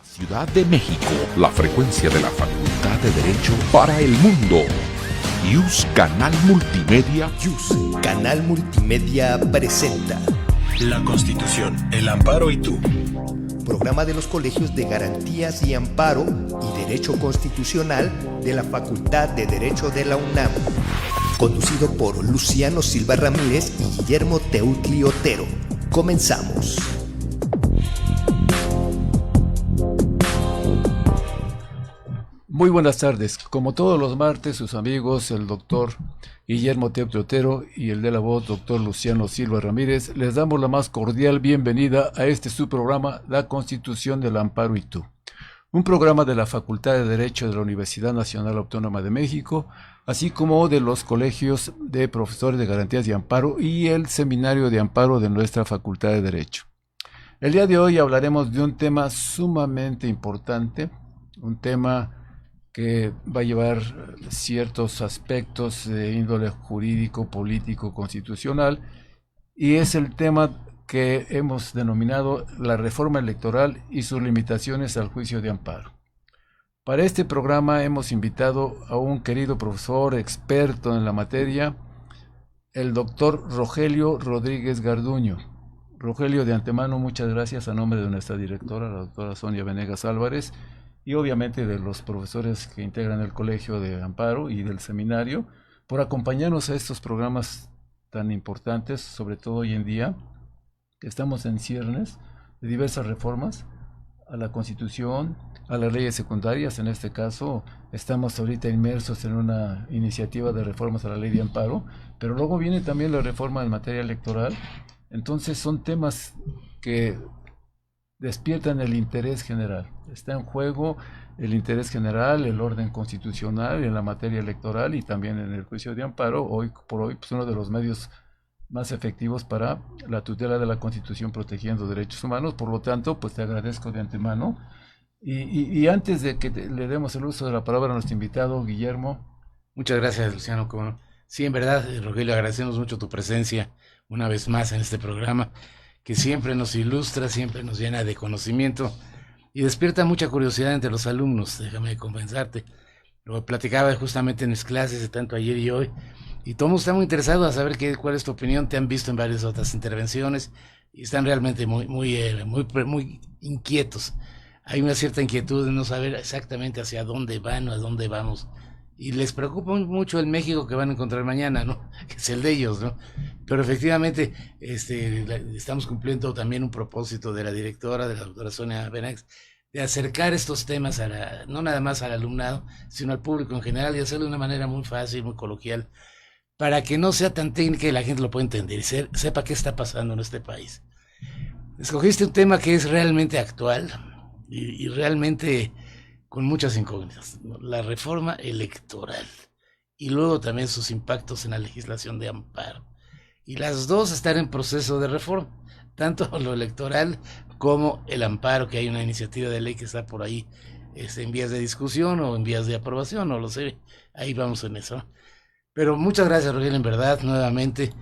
Ciudad de México, la frecuencia de la Facultad de Derecho para el mundo. Canal Multimedia. Canal Multimedia presenta La Constitución, el Amparo y tú. Programa de los Colegios de Garantías y Amparo y Derecho Constitucional de la Facultad de Derecho de la UNAM. Conducido por Luciano Silva Ramírez y Guillermo Teutli Otero. Comenzamos. Muy buenas tardes. Como todos los martes, sus amigos, el doctor Guillermo Teutli Otero y el de la voz, doctor Luciano Silva Ramírez, les damos la más cordial bienvenida a este su programa, La Constitución del Amparo y tú. Un programa de la Facultad de Derecho de la Universidad Nacional Autónoma de México, así como de los colegios de profesores de garantías y amparo y el seminario de amparo de nuestra Facultad de Derecho. El día de hoy hablaremos de un tema sumamente importante, un tema que va a llevar ciertos aspectos de índole jurídico, político, constitucional, y es el tema que hemos denominado la reforma electoral y sus limitaciones al juicio de amparo. Para este programa hemos invitado a un querido profesor experto en la materia, el doctor Rogelio Rodríguez Garduño. Rogelio, de antemano, muchas gracias a nombre de nuestra directora, la doctora Sonia Venegas Álvarez, y obviamente de los profesores que integran el Colegio de Amparo y del Seminario, por acompañarnos a estos programas tan importantes, sobre todo hoy en día, que estamos en ciernes de diversas reformas a la Constitución, a las leyes secundarias. En este caso, estamos ahorita inmersos en una iniciativa de reformas a la ley de amparo, pero luego viene también la reforma en materia electoral. Entonces son temas que despiertan el interés general. Está en juego el interés general, el orden constitucional en la materia electoral y también en el juicio de amparo. Hoy por hoy, pues uno de los medios más efectivos para la tutela de la Constitución protegiendo derechos humanos. Por lo tanto, pues te agradezco de antemano. Y antes de que le demos el uso de la palabra a nuestro invitado, Guillermo. Muchas gracias, Luciano. Sí, en verdad, Rogelio, agradecemos mucho tu presencia una vez más en este programa, que siempre nos ilustra, siempre nos llena de conocimiento y despierta mucha curiosidad entre los alumnos. Déjame compensarte. Lo platicaba justamente en mis clases, tanto ayer y hoy, y todos están muy interesados a saber cuál es tu opinión. Te han visto en varias otras intervenciones y están realmente muy inquietos. Hay una cierta inquietud de no saber exactamente hacia dónde van o a dónde vamos. Y les preocupa mucho el México que van a encontrar mañana, ¿no? Que es el de ellos, ¿no? Pero efectivamente, estamos cumpliendo también un propósito de la directora, de la doctora Sonia Venegas, de acercar estos temas no nada más al alumnado, sino al público en general, y hacerlo de una manera muy fácil, muy coloquial, para que no sea tan técnica y la gente lo pueda entender y sepa qué está pasando en este país. Escogiste un tema que es realmente actual y realmente con muchas incógnitas, ¿no? La reforma electoral y luego también sus impactos en la legislación de amparo. Y las dos están en proceso de reforma, tanto lo electoral como el amparo, que hay una iniciativa de ley que está por ahí en vías de discusión o en vías de aprobación, no lo sé, ahí vamos en eso. Pero muchas gracias, Rogelio, en verdad, nuevamente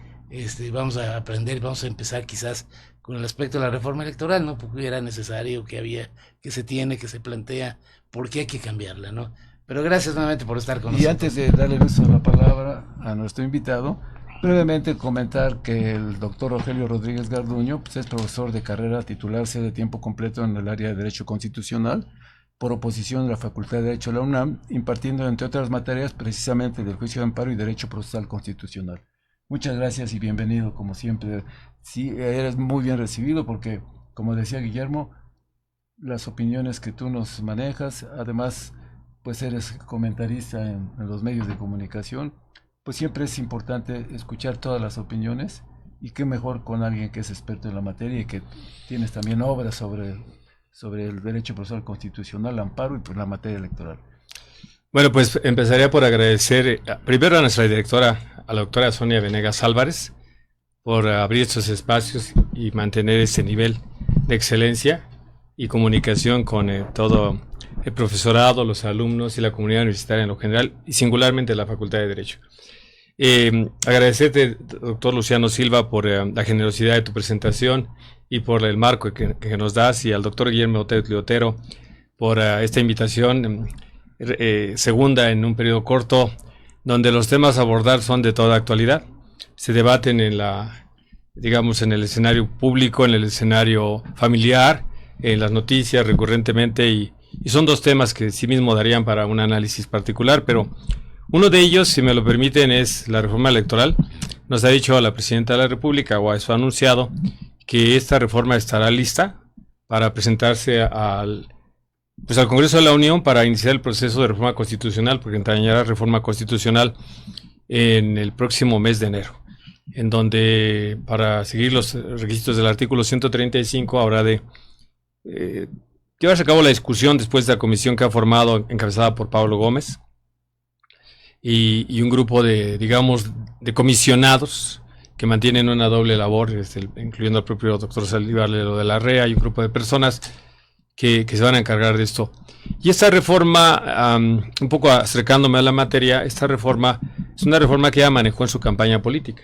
vamos a aprender, vamos a empezar quizás con el aspecto de la reforma electoral, ¿no? Porque era necesario, que se plantea, por qué hay que cambiarla, ¿no? Pero gracias nuevamente por estar con nosotros. Y antes de darle el uso de la palabra a nuestro invitado, brevemente comentar que el doctor Rogelio Rodríguez Garduño pues es profesor de carrera titularse de tiempo completo en el área de Derecho Constitucional, por oposición de la Facultad de Derecho de la UNAM, impartiendo entre otras materias precisamente del juicio de amparo y Derecho Procesal Constitucional. Muchas gracias y bienvenido, como siempre. Sí, eres muy bien recibido porque, como decía Guillermo, las opiniones que tú nos manejas, además, pues eres comentarista en los medios de comunicación, pues siempre es importante escuchar todas las opiniones, y qué mejor con alguien que es experto en la materia y que tienes también obras sobre el derecho procesal constitucional, amparo y por la materia electoral. Bueno, pues empezaría por agradecer primero a nuestra directora, a la doctora Sonia Venegas Álvarez, por abrir estos espacios y mantener ese nivel de excelencia y comunicación con todo el profesorado, los alumnos y la comunidad universitaria en lo general, y singularmente la Facultad de Derecho. Agradecerte, doctor Luciano Silva, por la generosidad de tu presentación y por el marco que nos das, y al doctor Guillermo Otero por esta invitación, segunda en un periodo corto, donde los temas a abordar son de toda actualidad. Se debaten en en el escenario público, en el escenario familiar, en las noticias recurrentemente, y son dos temas que sí mismo darían para un análisis particular, pero uno de ellos, si me lo permiten, es la reforma electoral. Nos ha dicho la Presidenta de la República, o eso ha anunciado, que esta reforma estará lista para presentarse al Congreso de la Unión para iniciar el proceso de reforma constitucional, porque entrañará reforma constitucional en el próximo mes de enero, en donde, para seguir los requisitos del artículo 135, habrá de llevarse a cabo la discusión después de la comisión que ha formado, encabezada por Pablo Gómez, y un grupo de comisionados que mantienen una doble labor, incluyendo al propio doctor Saldívar Lelo de la REA, y un grupo de personas que se van a encargar de esto. Y esta reforma, un poco acercándome a la materia, esta reforma es una reforma que ella manejó en su campaña política.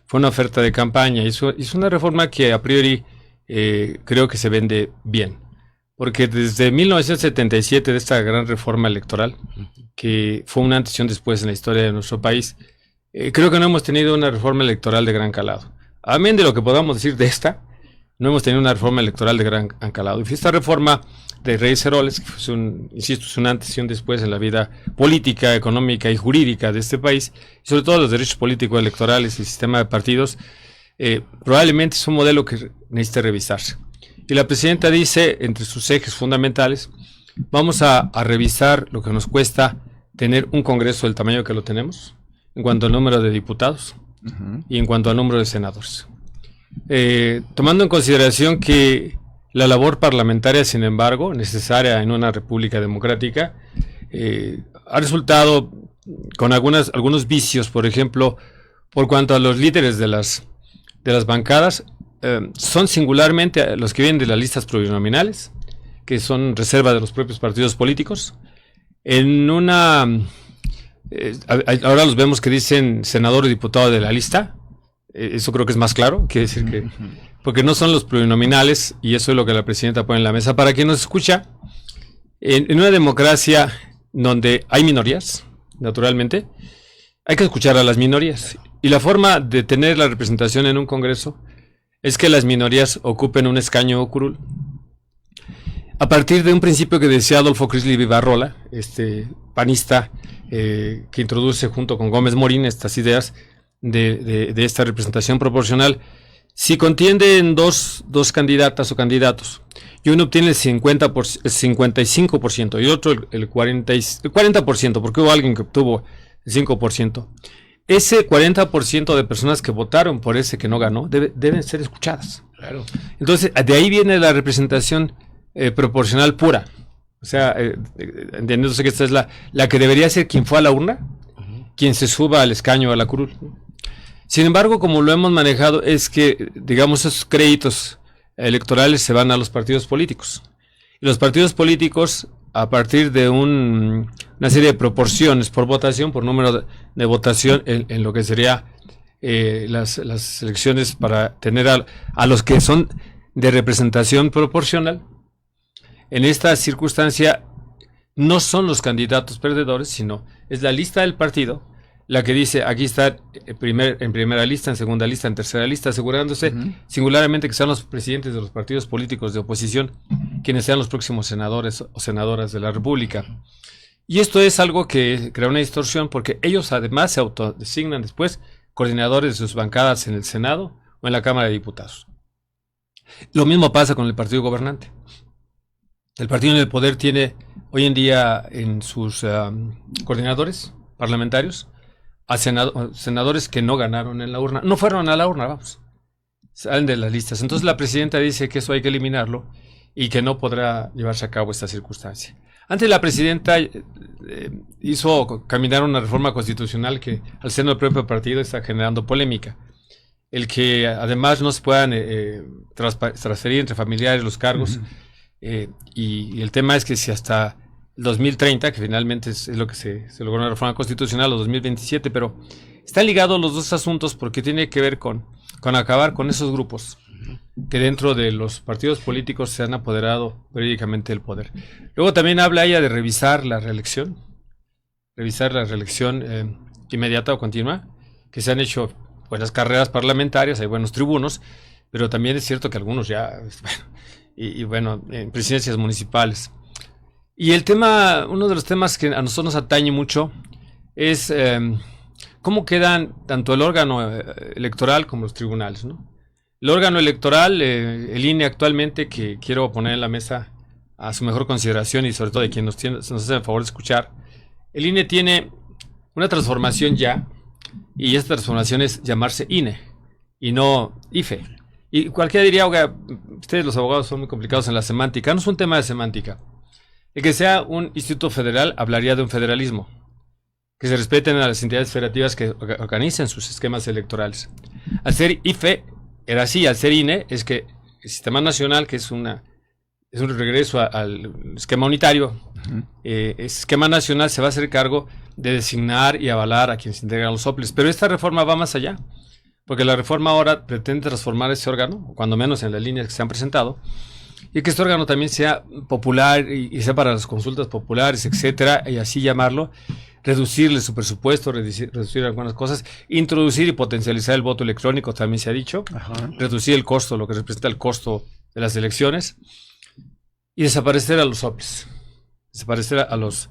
Fue una oferta de campaña, y es una reforma que a priori creo que se vende bien. Porque desde 1977, de esta gran reforma electoral, que fue una antes y un después en la historia de nuestro país, creo que no hemos tenido una reforma electoral de gran calado. Amén de lo que podamos decir de esta, no hemos tenido una reforma electoral de gran calado. Y esta reforma de Reyes Heroles, que es un antes y un después en la vida política, económica y jurídica de este país, y sobre todo los derechos políticos electorales y el sistema de partidos, probablemente es un modelo que necesita revisarse. Y la Presidenta dice, entre sus ejes fundamentales, vamos a revisar lo que nos cuesta tener un Congreso del tamaño que lo tenemos, en cuanto al número de diputados y en cuanto al número de senadores. Tomando en consideración que la labor parlamentaria, sin embargo, necesaria en una república democrática, ha resultado con algunos vicios. Por ejemplo, por cuanto a los líderes de las bancadas, son singularmente los que vienen de las listas plurinominales, que son reserva de los propios partidos políticos. Ahora los vemos que dicen senador y diputado de la lista. Eso creo que es más claro, quiere decir que, porque no son los plurinominales, y eso es lo que la Presidenta pone en la mesa. Para quien nos escucha, en una democracia donde hay minorías, naturalmente, hay que escuchar a las minorías. Y la forma de tener la representación en un Congreso es que las minorías ocupen un escaño o curul. A partir de un principio que decía Adolfo Crisli Vivarrola, panista, que introduce junto con Gómez Morín estas ideas de esta representación proporcional. Si contienden dos candidatas o candidatos, y uno obtiene el 55% y otro el 40%, porque hubo alguien que obtuvo el 5%, ese 40% de personas que votaron por ese que no ganó deben ser escuchadas. Claro. Entonces, de ahí viene la representación proporcional pura. O sea, entendiéndose que esta es la que debería ser quien fue a la urna, quien se suba al escaño, a la curul. Sin embargo, como lo hemos manejado, es que, digamos, esos créditos electorales se van a los partidos políticos. Y los partidos políticos, a partir de una serie de proporciones por votación, por número de votación, en lo que sería las elecciones para tener a los que son de representación proporcional, en esta circunstancia no son los candidatos perdedores, sino es la lista del partido la que dice, aquí está en primera lista, en segunda lista, en tercera lista, asegurándose singularmente que sean los presidentes de los partidos políticos de oposición quienes sean los próximos senadores o senadoras de la República. Y esto es algo que crea una distorsión, porque ellos además se autodesignan después coordinadores de sus bancadas en el Senado o en la Cámara de Diputados. Lo mismo pasa con el partido gobernante. El partido en el poder tiene hoy en día en sus coordinadores parlamentarios a senadores que no ganaron en la urna, no fueron a la urna, vamos, salen de las listas. Entonces la Presidenta dice que eso hay que eliminarlo y que no podrá llevarse a cabo esta circunstancia. Antes la Presidenta hizo caminar una reforma constitucional que al seno del propio partido está generando polémica. El que además no se puedan transferir entre familiares los cargos, y el tema es que si hasta el 2030, que finalmente es lo que se logró en la reforma constitucional, o 2027, pero Están ligados los dos asuntos porque tiene que ver con acabar con esos grupos que dentro de los partidos políticos se han apoderado periódicamente del poder. Luego también habla ella de revisar la reelección inmediata o continua, que se han hecho buenas carreras parlamentarias, hay buenos tribunos, pero también es cierto que algunos ya, bueno, en presidencias municipales. Y uno de los temas que a nosotros nos atañe mucho es cómo quedan tanto el órgano electoral como los tribunales, ¿no? El órgano electoral, el INE actualmente, que quiero poner en la mesa a su mejor consideración y sobre todo de quien nos hace el favor de escuchar, el INE tiene una transformación ya, y esta transformación es llamarse INE y no IFE. Y cualquiera diría, oiga, ustedes los abogados son muy complicados en la semántica. No es un tema de semántica. El que sea un instituto federal hablaría de un federalismo, que se respeten a las entidades federativas que organicen sus esquemas electorales. Al ser IFE, era así. Al ser INE, es que el sistema nacional, que es un regreso al esquema unitario, ese esquema nacional se va a hacer cargo de designar y avalar a quienes integran los OPLES. Pero esta reforma va más allá, porque la reforma ahora pretende transformar ese órgano, o cuando menos en las líneas que se han presentado, y que este órgano también sea popular y sea para las consultas populares, etcétera, y así llamarlo, reducirle su presupuesto, reducir algunas cosas, introducir y potencializar el voto electrónico, también se ha dicho, reducir el costo, lo que representa el costo de las elecciones, y desaparecer a los OPLES, desaparecer a los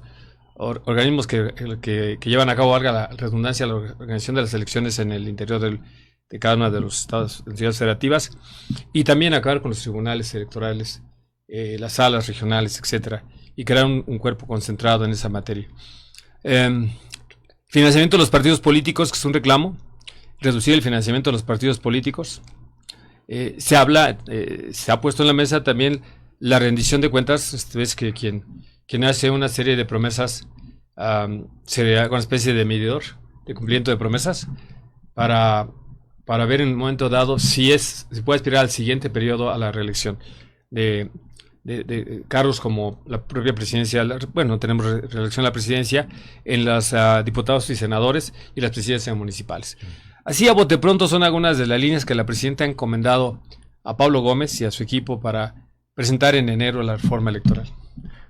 organismos que llevan a cabo, valga la redundancia, la organización de las elecciones en el interior de cada una de los estados, entidades federativas, y también acabar con los tribunales electorales, las salas regionales, etcétera, y crear un cuerpo concentrado en esa materia. Financiamiento de los partidos políticos, que es un reclamo, reducir el financiamiento de los partidos políticos. Se ha puesto en la mesa también la rendición de cuentas. Ves que quien hace una serie de promesas sería una especie de medidor de cumplimiento de promesas para ver en un momento dado si puede aspirar al siguiente periodo a la reelección de cargos como la propia presidencia. Bueno, tenemos reelección a la presidencia, en los diputados y senadores y las presidencias municipales. Así a bote pronto son algunas de las líneas que la presidenta ha encomendado a Pablo Gómez y a su equipo para presentar en enero la reforma electoral.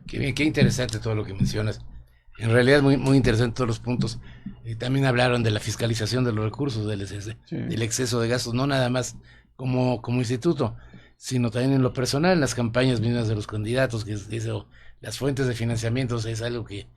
Qué bien, qué interesante todo lo que mencionas. En realidad muy, muy interesante todos los puntos. También hablaron de la fiscalización de los recursos, del exceso de gastos, no nada más como instituto, sino también en lo personal, en las campañas mismas de los candidatos, que las fuentes de financiamiento es algo que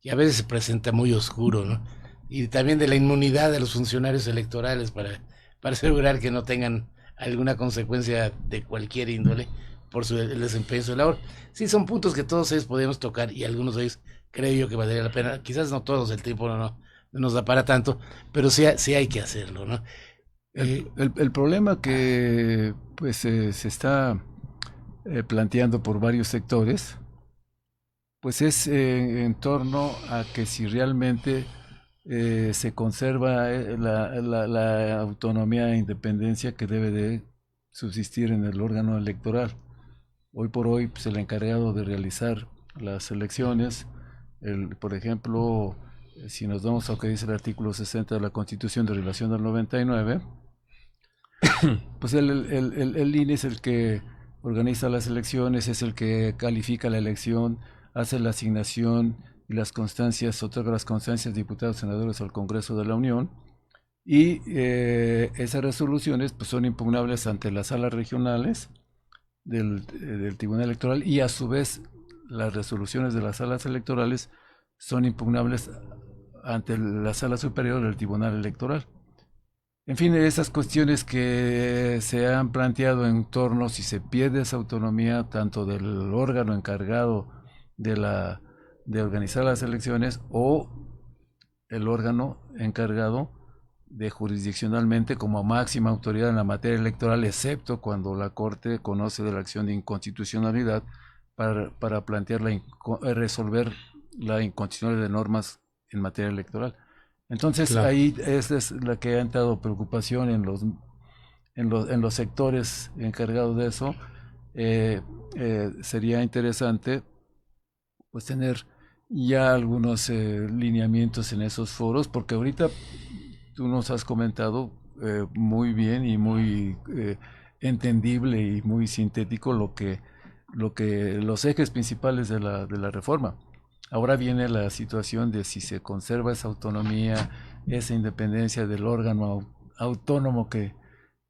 a veces se presenta muy oscuro, ¿no? Y también de la inmunidad de los funcionarios electorales para asegurar que no tengan alguna consecuencia de cualquier índole por el desempeño de su labor. Sí, son puntos que todos ellos podemos tocar, y algunos de ellos creo yo que valdría la pena. Quizás no todos, el tiempo no nos da para tanto, pero sí hay que hacerlo, ¿no? El problema que pues se está planteando por varios sectores, pues es en torno a que si realmente se conserva la autonomía e independencia que debe de subsistir en el órgano electoral. Hoy por hoy, pues, el encargado de realizar las elecciones, por ejemplo, si nos vamos a lo que dice el artículo 60 de la Constitución de relación del 99, pues el INE es el que organiza las elecciones, es el que califica la elección, hace la asignación y las constancias, otorga las constancias de diputados, senadores al Congreso de la Unión, y esas resoluciones pues son impugnables ante las salas regionales del Tribunal Electoral, y a su vez las resoluciones de las salas electorales son impugnables ante la sala superior del Tribunal Electoral. En fin, esas cuestiones que se han planteado en torno si se pierde esa autonomía tanto del órgano encargado de organizar las elecciones o el órgano encargado de jurisdiccionalmente como máxima autoridad en la materia electoral, excepto cuando la Corte conoce de la acción de inconstitucionalidad para plantear resolver la inconstitucionalidad de normas en materia electoral. Entonces, claro, ahí es la que ha entrado preocupación en los sectores encargados de eso. Sería interesante pues tener ya algunos lineamientos en esos foros, porque ahorita tú nos has comentado muy bien y muy entendible y muy sintético lo que los ejes principales de la reforma. Ahora viene la situación de si se conserva esa autonomía, esa independencia del órgano autónomo que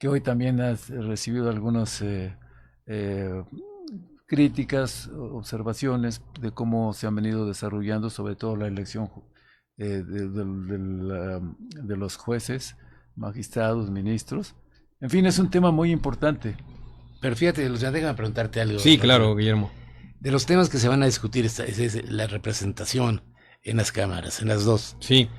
hoy también has recibido algunas críticas, observaciones de cómo se han venido desarrollando, sobre todo la elección de los jueces, magistrados, ministros. En fin, es un tema muy importante. Pero fíjate, Luciano, déjame preguntarte algo. Sí, claro, Guillermo. De los temas que se van a discutir es la representación en las cámaras, en las dos. Sí.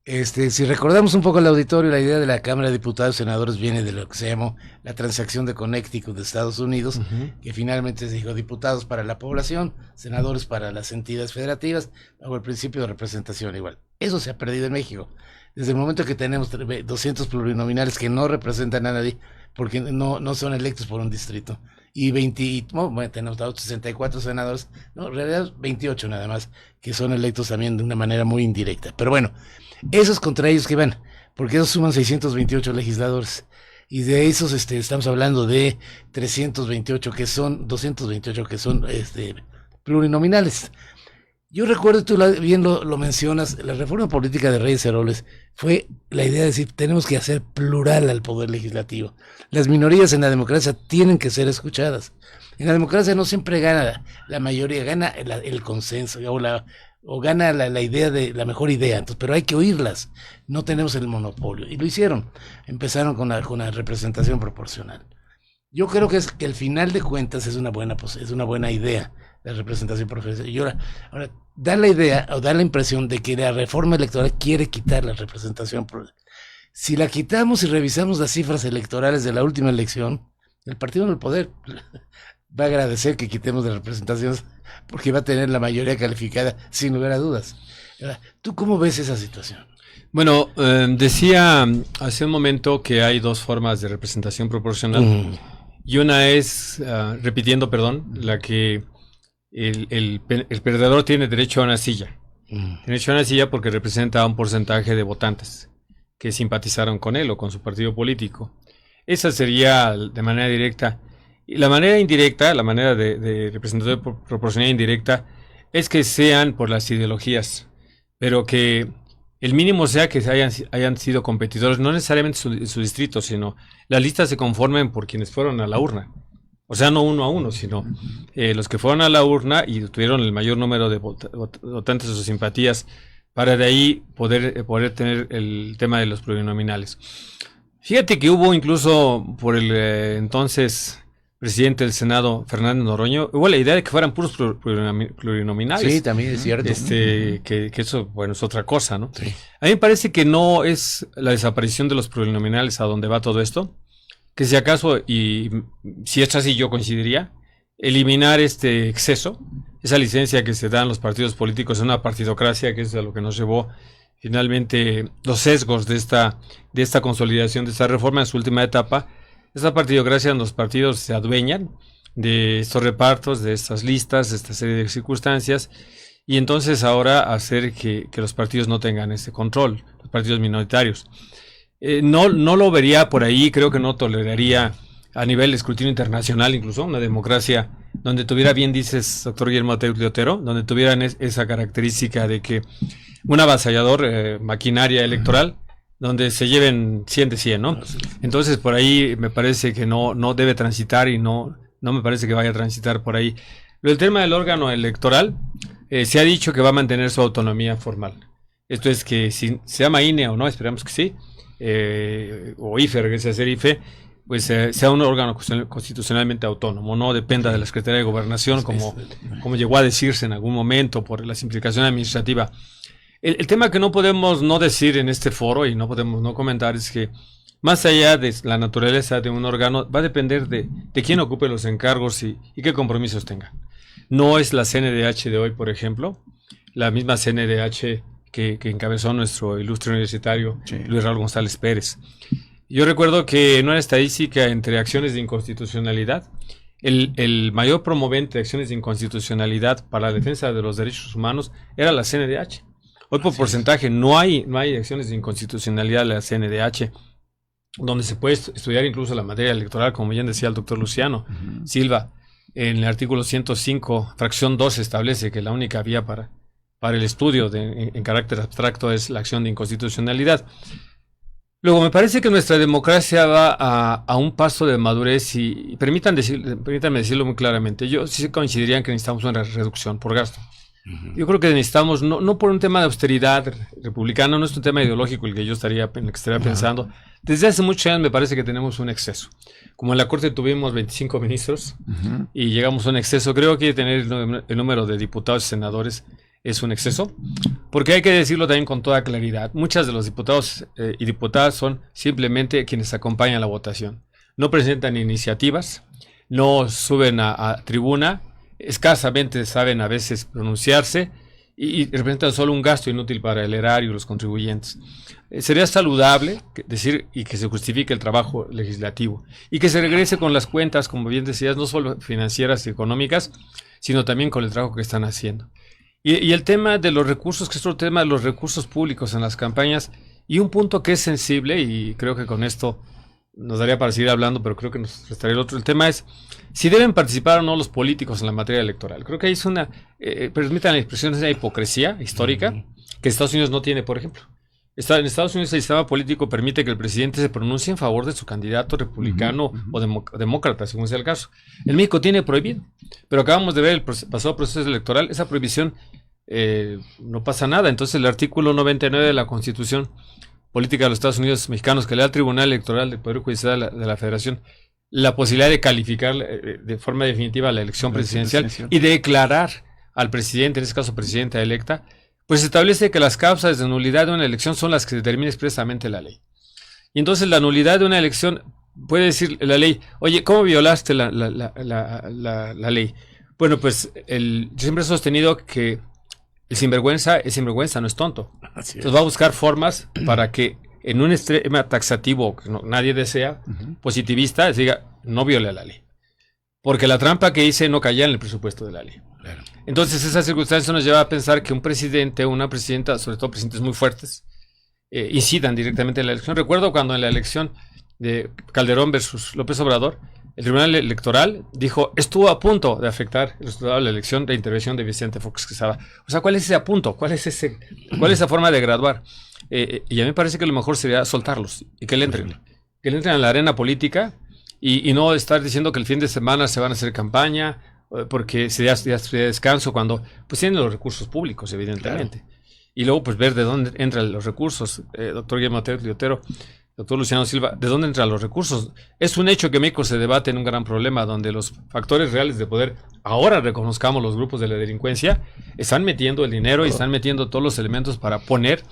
Si recordamos un poco al auditorio, la idea de la Cámara de Diputados y Senadores viene de lo que se llamó la transacción de Connecticut de Estados Unidos, que finalmente se dijo diputados para la población, senadores para las entidades federativas, bajo el principio de representación igual. Eso se ha perdido en México. Desde el momento que tenemos 200 plurinominales que no representan a nadie, porque no son electos por un distrito, y tenemos 64 senadores, no, en realidad 28 nada más, que son electos también de una manera muy indirecta. Pero bueno, esos contra ellos que van, porque esos suman 628 legisladores, y de esos estamos hablando de 228 que son plurinominales. Yo recuerdo, tú bien lo mencionas, la reforma política de Reyes Heroles fue la idea de decir, tenemos que hacer plural al poder legislativo. Las minorías en la democracia tienen que ser escuchadas. En la democracia no siempre gana la mayoría, gana el consenso o gana la idea de la mejor idea. Entonces, pero hay que oírlas. No tenemos el monopolio. Y lo hicieron. Empezaron con la representación proporcional. Yo creo que al final de cuentas es una buena idea la representación proporcional. Y ahora da la idea o da la impresión de que la reforma electoral quiere quitar la representación. Si la quitamos y revisamos las cifras electorales de la última elección, el partido en el poder va a agradecer que quitemos las representaciones porque va a tener la mayoría calificada sin lugar a dudas. Ahora, ¿tú cómo ves esa situación? Bueno, decía hace un momento que hay dos formas de representación proporcional. Y una es, la que el perdedor tiene derecho a una silla. Derecho a una silla porque representa a un porcentaje de votantes que simpatizaron con él o con su partido político. Esa sería de manera directa. Y la manera indirecta, la manera de representación proporcional indirecta, es que sean por las ideologías, pero que el mínimo sea que hayan sido competidores, no necesariamente en su distrito, sino las listas se conformen por quienes fueron a la urna. O sea, no uno a uno, sino los que fueron a la urna y tuvieron el mayor número de votantes o simpatías para de ahí poder tener el tema de los plurinominales. Fíjate que hubo incluso por el entonces presidente del Senado, Fernando Noroño, hubo la idea de que fueran puros plurinominales. Sí, también es cierto. Que eso, bueno, es otra cosa, ¿no? Sí. A mí me parece que no es la desaparición de los plurinominales a donde va todo esto, que si acaso, y si es así yo coincidiría, eliminar este exceso, esa licencia que se dan los partidos políticos en una partidocracia, que es a lo que nos llevó finalmente los sesgos de esta consolidación de esta reforma en su última etapa. Esa partidocracia en los partidos se adueñan de estos repartos, de estas listas, de esta serie de circunstancias, y entonces ahora hacer que los partidos no tengan ese control, los partidos minoritarios. No lo vería por ahí, creo que no toleraría a nivel de escrutinio internacional, incluso una democracia donde tuviera, bien dices, doctor Guillermo Otero, donde tuvieran esa característica de que un avasallador maquinaria electoral, donde se lleven 100 de 100, ¿no? Entonces por ahí me parece que no debe transitar y no me parece que vaya a transitar por ahí. El tema del órgano electoral, se ha dicho que va a mantener su autonomía formal. Esto es que si se llama INE o no, esperamos que sí, o IFE, regrese a ser IFE, pues sea un órgano constitucionalmente autónomo, no dependa de la Secretaría de Gobernación, como llegó a decirse en algún momento por la simplificación administrativa. El tema que no podemos no decir en este foro y no podemos no comentar es que más allá de la naturaleza de un órgano, va a depender de quién ocupe los encargos y qué compromisos tenga. No es la CNDH de hoy, por ejemplo, la misma CNDH que encabezó nuestro ilustre universitario, sí, Luis Raúl González Pérez. Yo recuerdo que en una estadística entre acciones de inconstitucionalidad, el mayor promovente de acciones de inconstitucionalidad para la defensa de los derechos humanos era la CNDH. Hoy por porcentaje no hay acciones de inconstitucionalidad de la CNDH, donde se puede estudiar incluso la materia electoral, como bien decía el doctor Luciano Silva. En el artículo 105, fracción 2, establece que la única vía para el estudio en carácter abstracto es la acción de inconstitucionalidad. Luego, me parece que nuestra democracia va a un paso de madurez y permítanme decirlo muy claramente. Yo sí coincidiría en que necesitamos una reducción por gasto. Yo creo que necesitamos, no por un tema de austeridad republicana, no es un tema ideológico el que yo estaría pensando. Desde hace muchos años me parece que tenemos un exceso. Como en la Corte tuvimos 25 ministros y llegamos a un exceso, creo que tener el número de diputados y senadores es un exceso, porque hay que decirlo también con toda claridad. Muchos de los diputados y diputadas son simplemente quienes acompañan la votación. No presentan iniciativas, no suben a tribuna, escasamente saben a veces pronunciarse y representan solo un gasto inútil para el erario y los contribuyentes. Sería saludable decir y que se justifique el trabajo legislativo y que se regrese con las cuentas, como bien decías, no solo financieras y económicas, sino también con el trabajo que están haciendo. Y el tema de los recursos, que es otro tema de los recursos públicos en las campañas, y un punto que es sensible, y creo que con esto nos daría para seguir hablando, pero creo que nos restaría el otro. El tema es si deben participar o no los políticos en la materia electoral. Creo que ahí es permitan la expresión, es una hipocresía histórica que Estados Unidos no tiene, por ejemplo. En Estados Unidos el sistema político permite que el presidente se pronuncie en favor de su candidato republicano o demócrata, según sea el caso. En México tiene prohibido, pero acabamos de ver el pasado proceso electoral, esa prohibición no pasa nada. Entonces el artículo 99 de la Constitución Política de los Estados Unidos Mexicanos, que le da al Tribunal Electoral del Poder Judicial de la Federación la posibilidad de calificar de forma definitiva la elección presidencial y de declarar al presidente, en este caso presidenta electa, pues establece que las causas de nulidad de una elección son las que determina expresamente la ley. Y entonces la nulidad de una elección puede decir la ley, oye, ¿cómo violaste la ley? Bueno, pues yo siempre he sostenido que el sinvergüenza es sinvergüenza, no es tonto. Entonces va a buscar formas para que en un esquema taxativo que nadie desea, positivista, diga, no viole la ley. Porque la trampa que hice no caía en el presupuesto de la ley. Claro. Entonces esa circunstancia nos lleva a pensar que un presidente o una presidenta, sobre todo presidentes muy fuertes, incidan directamente en la elección. Recuerdo cuando en la elección de Calderón versus López Obrador, el Tribunal Electoral dijo, estuvo a punto de afectar el resultado de la elección de intervención de Vicente Fox Quesada. O sea, ¿cuál es ese a punto? ¿Cuál es esa forma de graduar? Y a mí me parece que lo mejor sería soltarlos y que le entren a la arena política y no estar diciendo que el fin de semana se van a hacer campaña porque sería descanso cuando pues tienen los recursos públicos, evidentemente. Claro. Y luego pues ver de dónde entran los recursos, doctor Guillermo Otero, doctor Luciano Silva, ¿de dónde entran los recursos? Es un hecho que México se debate en un gran problema donde los factores reales de poder, ahora reconozcamos los grupos de la delincuencia, están metiendo el dinero y están metiendo todos los elementos para poner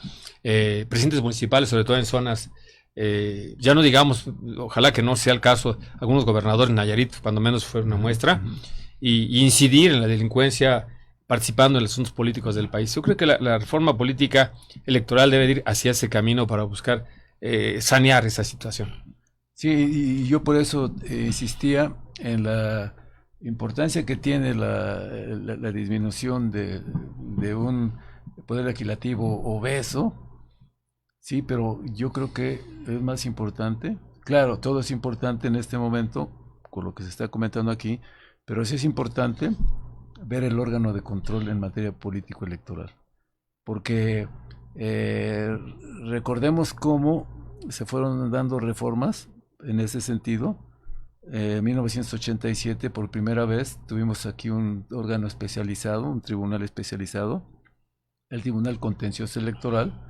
presidentes municipales, sobre todo en zonas, ya no digamos, ojalá que no sea el caso, algunos gobernadores en Nayarit, cuando menos fue una muestra, y incidir en la delincuencia participando en los asuntos políticos del país. Yo creo que la reforma política electoral debe ir hacia ese camino para buscar sanear esa situación. Sí, y yo por eso insistía en la importancia que tiene la disminución de un poder legislativo obeso, sí, pero yo creo que es más importante, claro, todo es importante en este momento, con lo que se está comentando aquí, pero sí es importante ver el órgano de control en materia político-electoral, porque recordemos cómo se fueron dando reformas en ese sentido. En 1987 por primera vez tuvimos aquí un órgano especializado, un tribunal especializado, el Tribunal Contencioso Electoral,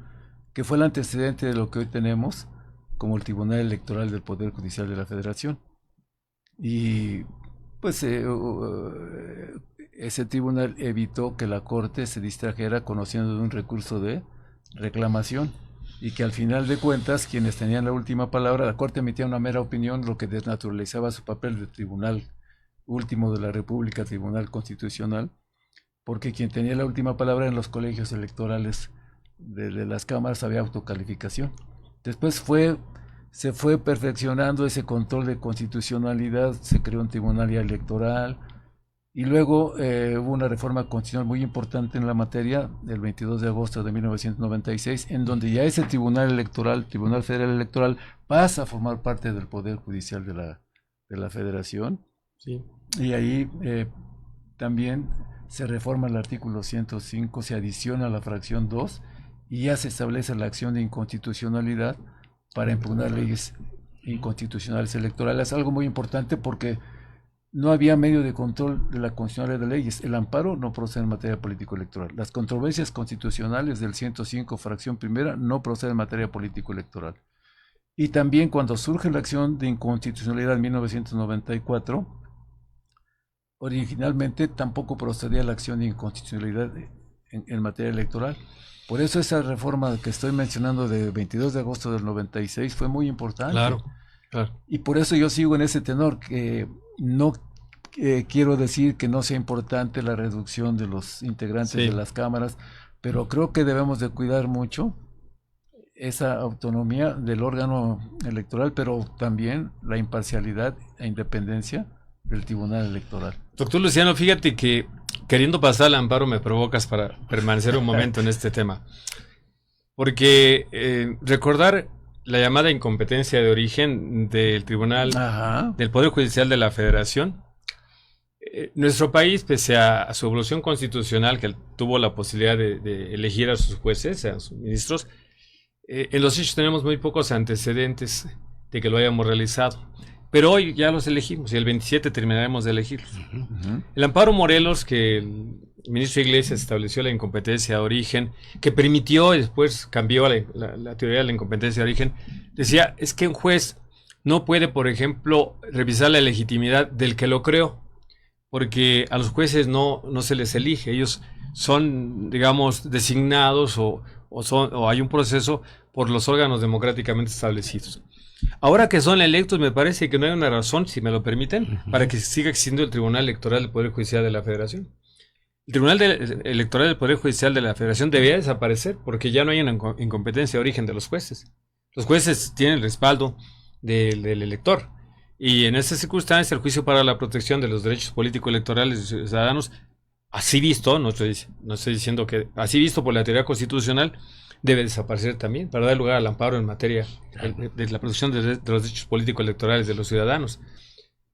que fue el antecedente de lo que hoy tenemos como el Tribunal Electoral del Poder Judicial de la Federación. Y pues ese tribunal evitó que la Corte se distrajera conociendo de un recurso de reclamación y que al final de cuentas quienes tenían la última palabra, la Corte emitía una mera opinión, lo que desnaturalizaba su papel de tribunal último de la República, Tribunal Constitucional, porque quien tenía la última palabra en los colegios electorales de las cámaras había autocalificación. Después se fue perfeccionando ese control de constitucionalidad, se creó un tribunal electoral Y luego hubo una reforma constitucional muy importante en la materia, el 22 de agosto de 1996, en donde ya ese Tribunal Federal Electoral, pasa a formar parte del Poder Judicial de la Federación. Sí. Y ahí también se reforma el artículo 105, se adiciona la fracción 2 y ya se establece la acción de inconstitucionalidad para impugnar leyes inconstitucionales electorales. Algo muy importante porque no había medio de control de la constitucionalidad de leyes. El amparo no procede en materia político-electoral. Las controversias constitucionales del 105, fracción primera, no proceden en materia político-electoral. Y también cuando surge la acción de inconstitucionalidad en 1994, originalmente tampoco procedía la acción de inconstitucionalidad en materia electoral. Por eso esa reforma que estoy mencionando de 22 de agosto del 96 fue muy importante. Claro. Y por eso yo sigo en ese tenor, que no quiero decir que no sea importante la reducción de los integrantes de las cámaras, pero creo que debemos de cuidar mucho esa autonomía del órgano electoral, pero también la imparcialidad e independencia del Tribunal Electoral. Doctor Luciano, fíjate que queriendo pasar al amparo me provocas para permanecer un momento en este tema. Porque recordar la llamada incompetencia de origen del Tribunal del Poder Judicial de la Federación, nuestro país, pese a su evolución constitucional, que tuvo la posibilidad de elegir a sus jueces, a sus ministros, en los hechos tenemos muy pocos antecedentes de que lo hayamos realizado. Pero hoy ya los elegimos y el 27 terminaremos de elegirlos. El amparo Morelos, que el ministro Iglesias estableció la incompetencia de origen, que permitió y después cambió la teoría de la incompetencia de origen, decía, es que un juez no puede, por ejemplo, revisar la legitimidad del que lo creó, porque a los jueces no se les elige, ellos son, digamos, designados o hay un proceso por los órganos democráticamente establecidos. Ahora que son electos, me parece que no hay una razón, si me lo permiten, para que siga existiendo el Tribunal Electoral del Poder Judicial de la Federación. El Tribunal Electoral del Poder Judicial de la Federación debería desaparecer porque ya no hay una incompetencia de origen de los jueces. Los jueces tienen el respaldo del elector. Y en esta circunstancia, el juicio para la protección de los derechos político-electorales de los ciudadanos, así visto, no estoy diciendo que, así visto por la teoría constitucional, debe desaparecer también para dar lugar al amparo en materia de la protección de los derechos político-electorales de los ciudadanos.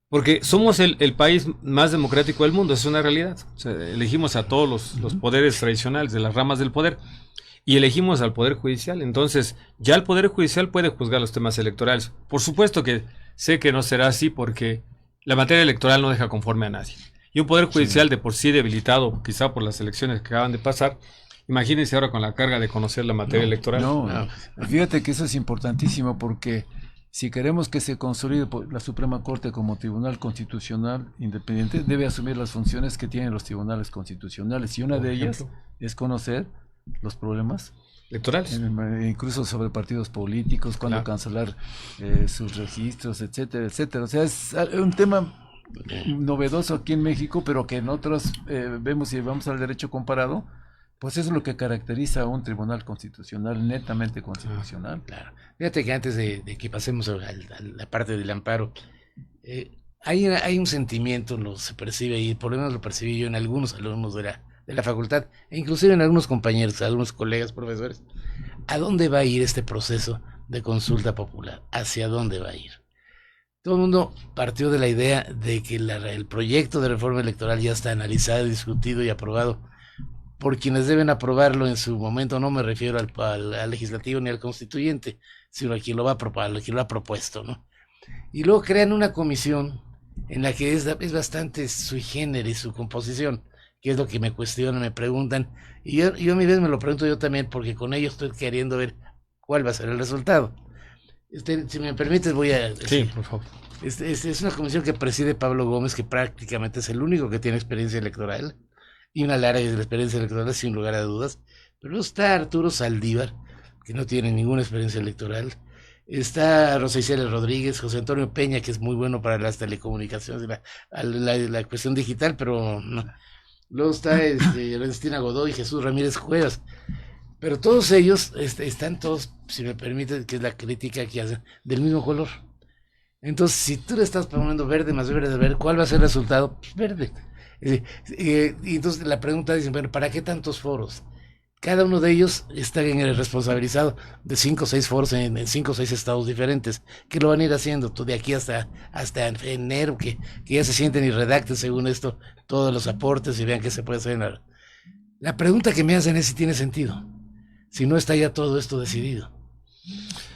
Porque somos el país más democrático del mundo, es una realidad. O sea, elegimos a todos los poderes tradicionales de las ramas del poder y elegimos al Poder Judicial. Entonces, ya el Poder Judicial puede juzgar los temas electorales. Por supuesto que sé que no será así porque la materia electoral no deja conforme a nadie. Y un Poder Judicial de por sí debilitado, quizá por las elecciones que acaban de pasar, imagínense ahora con la carga de conocer la materia electoral. Fíjate que eso es importantísimo porque si queremos que se consolide la Suprema Corte como Tribunal Constitucional Independiente, debe asumir las funciones que tienen los tribunales constitucionales y una de ellas es conocer los problemas electorales, incluso sobre partidos políticos, cuándo cancelar sus registros, etcétera, etcétera. O sea, es un tema novedoso aquí en México, pero que en otros vemos, si vamos al derecho comparado, pues eso es lo que caracteriza a un tribunal constitucional, netamente constitucional. Claro. Fíjate que antes de que pasemos a la parte del amparo, hay un sentimiento, se percibe, y por lo menos lo percibí yo en algunos alumnos de la facultad, e inclusive en algunos compañeros, algunos colegas, profesores. ¿A dónde va a ir este proceso de consulta popular? ¿Hacia dónde va a ir? Todo el mundo partió de la idea de que el proyecto de reforma electoral ya está analizado, discutido y aprobado por quienes deben aprobarlo en su momento. No me refiero al legislativo ni al constituyente, sino a quien lo ha propuesto, ¿no? Y luego crean una comisión en la que es bastante sui generis su composición, que es lo que me cuestionan, me preguntan, y yo a mi vez me lo pregunto yo también, porque con ellos estoy queriendo ver cuál va a ser el resultado. Si me permites, voy a... Sí, por favor. Es una comisión que preside Pablo Gómez, que prácticamente es el único que tiene experiencia electoral, y una larga experiencia electoral sin lugar a dudas. Pero luego está Arturo Saldívar, que no tiene ninguna experiencia electoral. Está Rosa Isela Rodríguez, José Antonio Peña, que es muy bueno para las telecomunicaciones, la cuestión digital, pero no. Luego está Ernestina Godoy, Jesús Ramírez Cuevas. Pero todos ellos están todos, si me permite, que es la crítica que hacen, del mismo color. Entonces, si tú le estás poniendo verde más verde, a ver cuál va a ser el resultado, pues verde. Y entonces la pregunta dicen, bueno, ¿para qué tantos foros? Cada uno de ellos está en el responsabilizado de 5 o 6 foros en 5 o 6 estados diferentes, que lo van a ir haciendo de aquí hasta enero, que ya se sienten y redacten según esto todos los aportes y vean qué se puede hacer. La pregunta que me hacen es si tiene sentido, si no está ya todo esto decidido.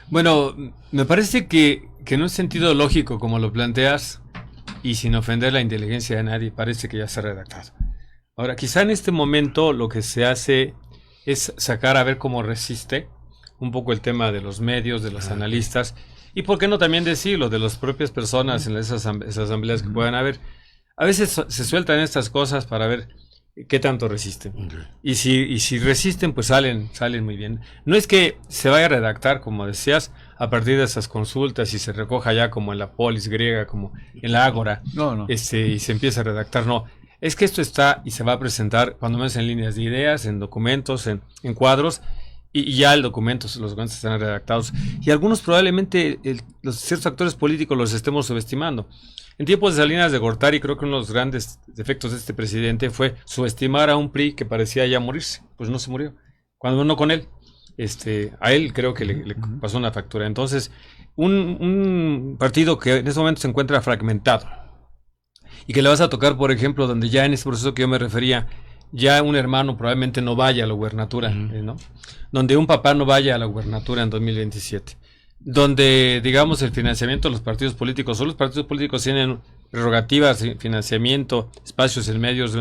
Bueno, me parece que en un sentido lógico, como lo planteas, y sin ofender la inteligencia de nadie, parece que ya se ha redactado. Ahora, quizá en este momento lo que se hace es sacar a ver cómo resiste un poco el tema de los medios, de los analistas, y por qué no también decirlo, de las propias personas en esas asambleas que puedan haber. A veces se sueltan estas cosas para ver qué tanto resisten. Y si resisten, pues salen muy bien. No es que se vaya a redactar, como decías, a partir de esas consultas y se recoja ya como en la polis griega, como en la ágora, No. y se empieza a redactar, no. Es que esto está y se va a presentar cuando menos en líneas de ideas, en documentos, en cuadros, y ya los documentos están redactados. Y algunos probablemente los ciertos actores políticos los estemos subestimando. En tiempos de Salinas de Gortari, creo que uno de los grandes defectos de este presidente fue subestimar a un PRI que parecía ya morirse. Pues no se murió. Cuando no con él, a él creo que le pasó una factura. Entonces, un partido que en este momento se encuentra fragmentado y que le vas a tocar, por ejemplo, donde ya en ese proceso que yo me refería, ya un hermano probablemente no vaya a la gubernatura, ¿no? Donde un papá no vaya a la gubernatura en 2027. Donde, digamos, el financiamiento de los partidos políticos, solo los partidos políticos tienen prerrogativas, financiamiento, espacios en medios,